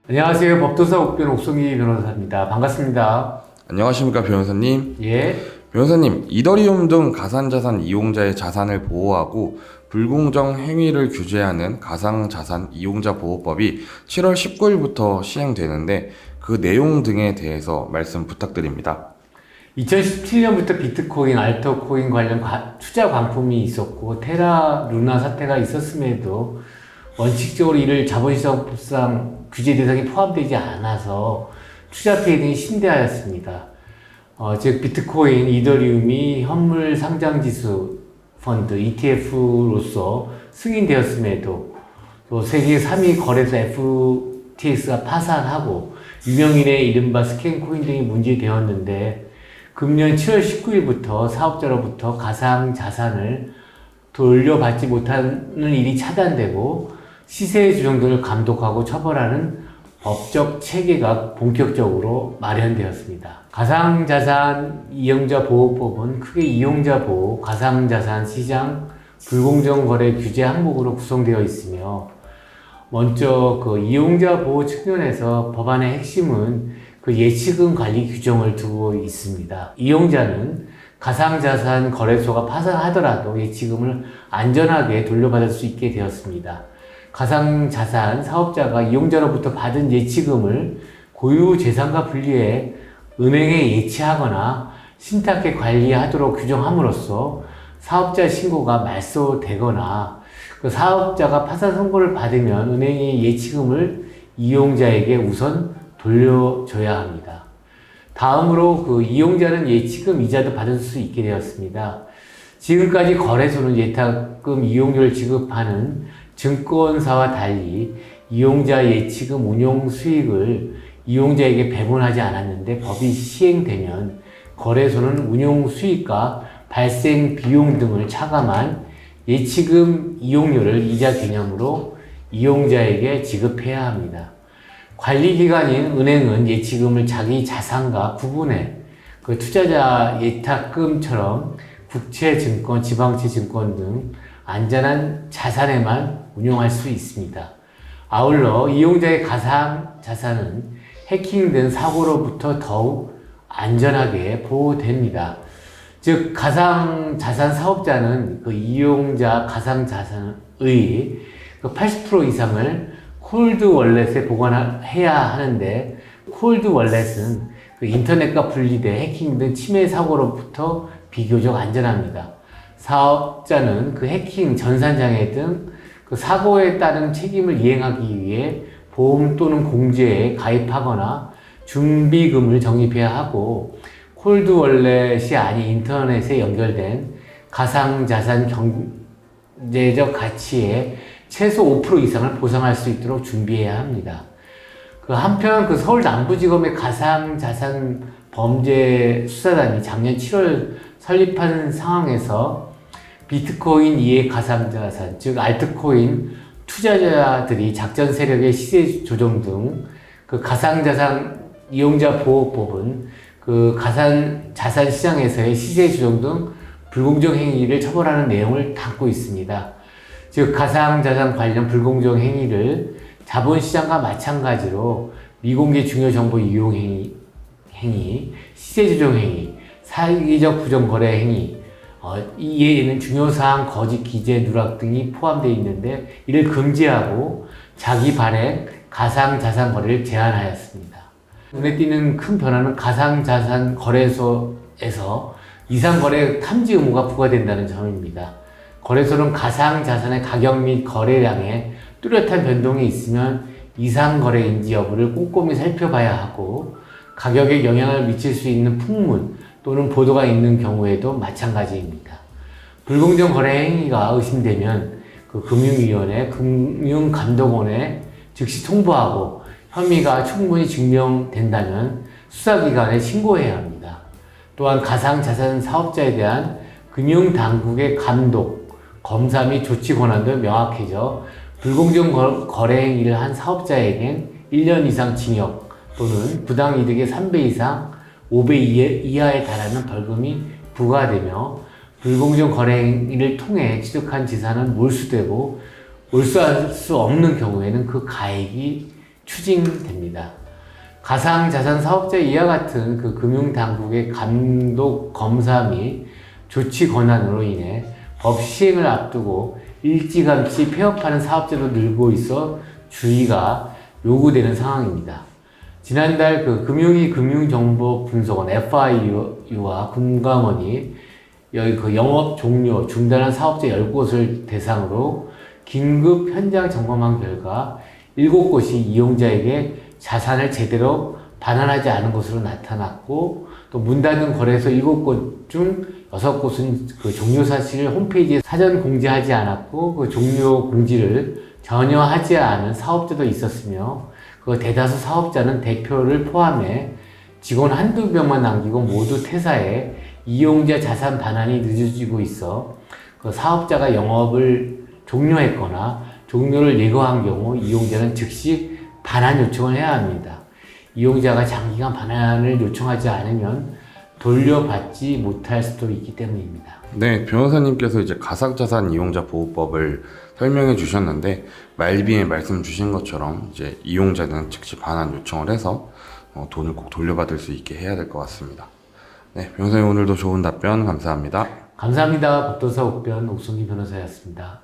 안녕하세요. 법도사 옥변 옥성희 변호사입니다. 반갑습니다. 안녕하십니까 변호사님. 예. 변호사님, 이더리움 등 가상자산 이용자의 자산을 보호하고 불공정 행위를 규제하는 가상자산 이용자 보호법이 7월 19일부터 시행되는데 그 내용 등에 대해서 말씀 부탁드립니다. 2017년부터 비트코인, 알트코인 관련 투자 광품이 있었고 테라, 루나 사태가 있었음에도 원칙적으로 이를 자본시장법상 규제 대상에 포함되지 않아서 투자 피해 등이 심대하였습니다. 즉 비트코인, 이더리움이 현물 상장지수 펀드 ETF로서 승인되었음에도 또 세계 3위 거래소 FTX가 파산하고 유명인의 이른바 스캔코인 등이 문제되었는데 금년 7월 19일부터 사업자로부터 가상자산을 돌려받지 못하는 일이 차단되고 시세 조정 등을 감독하고 처벌하는 법적 체계가 본격적으로 마련되었습니다. 가상자산 이용자 보호법은 크게 이용자 보호, 가상자산 시장, 불공정 거래 규제 항목으로 구성되어 있으며 먼저 이용자 보호 측면에서 법안의 핵심은 예치금 관리 규정을 두고 있습니다. 이용자는 가상자산 거래소가 파산하더라도 예치금을 안전하게 돌려받을 수 있게 되었습니다. 가상자산 사업자가 이용자로부터 받은 예치금을 고유 재산과 분리해 은행에 예치하거나 신탁해 관리하도록 규정함으로써 사업자 신고가 말소되거나 사업자가 파산 선고를 받으면 은행이 예치금을 이용자에게 우선 돌려줘야 합니다. 다음으로 이용자는 예치금 이자도 받을 수 있게 되었습니다. 지금까지 거래소는 예탁금 이용료를 지급하는 증권사와 달리 이용자 예치금 운용 수익을 이용자에게 배분하지 않았는데 법이 시행되면 거래소는 운용 수익과 발생 비용 등을 차감한 예치금 이용료를 이자 개념으로 이용자에게 지급해야 합니다. 관리기관인 은행은 예치금을 자기 자산과 구분해 투자자 예탁금처럼 국채증권, 지방채증권 등 안전한 자산에만 운용할 수 있습니다. 아울러 이용자의 가상자산은 해킹 등 사고로부터 더욱 안전하게 보호됩니다. 즉 가상자산 사업자는 이용자 가상자산의 80% 이상을 콜드 월렛에 보관해야 하는데 콜드 월렛은 인터넷과 분리돼 해킹 등 침해 사고로부터 비교적 안전합니다. 사업자는 해킹, 전산장애 등 사고에 따른 책임을 이행하기 위해 보험 또는 공제에 가입하거나 준비금을 적립해야 하고 콜드 월렛이 아닌 인터넷에 연결된 가상자산 경제적 가치의 최소 5% 이상을 보상할 수 있도록 준비해야 합니다. 한편 서울 남부지검의 가상자산 범죄 수사단이 작년 7월 설립한 상황에서 비트코인 이해 가상자산, 즉 알트코인 투자자들이 작전 세력의 시세 조정 등 가상자산 이용자 보호법은 가상자산 시장에서의 시세 조정 등 불공정 행위를 처벌하는 내용을 담고 있습니다. 즉 가상자산 관련 불공정 행위를 자본시장과 마찬가지로 미공개 중요정보 이용 행위, 시세 조정 행위, 사기적 부정거래 행위, 이에는 중요사항, 거짓 기재, 누락 등이 포함되어 있는데 이를 금지하고 자기 발행, 가상자산 거래를 제한하였습니다. 눈에 띄는 큰 변화는 가상자산 거래소에서 이상거래 탐지 의무가 부과된다는 점입니다. 거래소는 가상자산의 가격 및 거래량에 뚜렷한 변동이 있으면 이상거래인지 여부를 꼼꼼히 살펴봐야 하고 가격에 영향을 미칠 수 있는 풍문 또는 보도가 있는 경우에도 마찬가지입니다. 불공정 거래 행위가 의심되면 금융위원회, 금융감독원에 즉시 통보하고 혐의가 충분히 증명된다면 수사기관에 신고해야 합니다. 또한 가상자산 사업자에 대한 금융당국의 감독, 검사 및 조치 권한도 명확해져 불공정 거래 행위를 한 사업자에겐 1년 이상 징역 또는 부당이득의 3배 이상 5배 이하에 달하는 벌금이 부과되며 불공정 거래 행위를 통해 취득한 재산은 몰수되고 몰수할 수 없는 경우에는 그 가액이 추징됩니다. 가상자산 사업자 이와 같은 그 금융당국의 감독, 검사 및 조치 권한으로 인해 법 시행을 앞두고 일찌감치 폐업하는 사업자도 늘고 있어 주의가 요구되는 상황입니다. 지난달 그 금융위 금융정보분석원 FIU와 금감원이 여기 그 영업 종료 중단한 사업자 10곳을 대상으로 긴급 현장 점검한 결과 7곳이 이용자에게 자산을 제대로 반환하지 않은 것으로 나타났고, 또 문 닫은 거래소 7곳 중 6곳은 그 종료 사실을 홈페이지에 사전 공지하지 않았고, 그 종료 공지를 전혀 하지 않은 사업자도 있었으며, 그 대다수 사업자는 대표를 포함해 직원 한두 명만 남기고 모두 퇴사해 이용자 자산 반환이 늦어지고 있어 그 사업자가 영업을 종료했거나 종료를 예고한 경우 이용자는 즉시 반환 요청을 해야 합니다. 이용자가 장기간 반환을 요청하지 않으면 돌려받지 못할 수도 있기 때문입니다. 네, 변호사님께서 이제 가상자산 이용자 보호법을 설명해 주셨는데, 말비에 말씀 주신 것처럼 이제 이용자는 즉시 반환 요청을 해서 돈을 꼭 돌려받을 수 있게 해야 될 것 같습니다. 네, 변호사님 오늘도 좋은 답변 감사합니다. 감사합니다. 법도사 옥변 옥성기 변호사였습니다.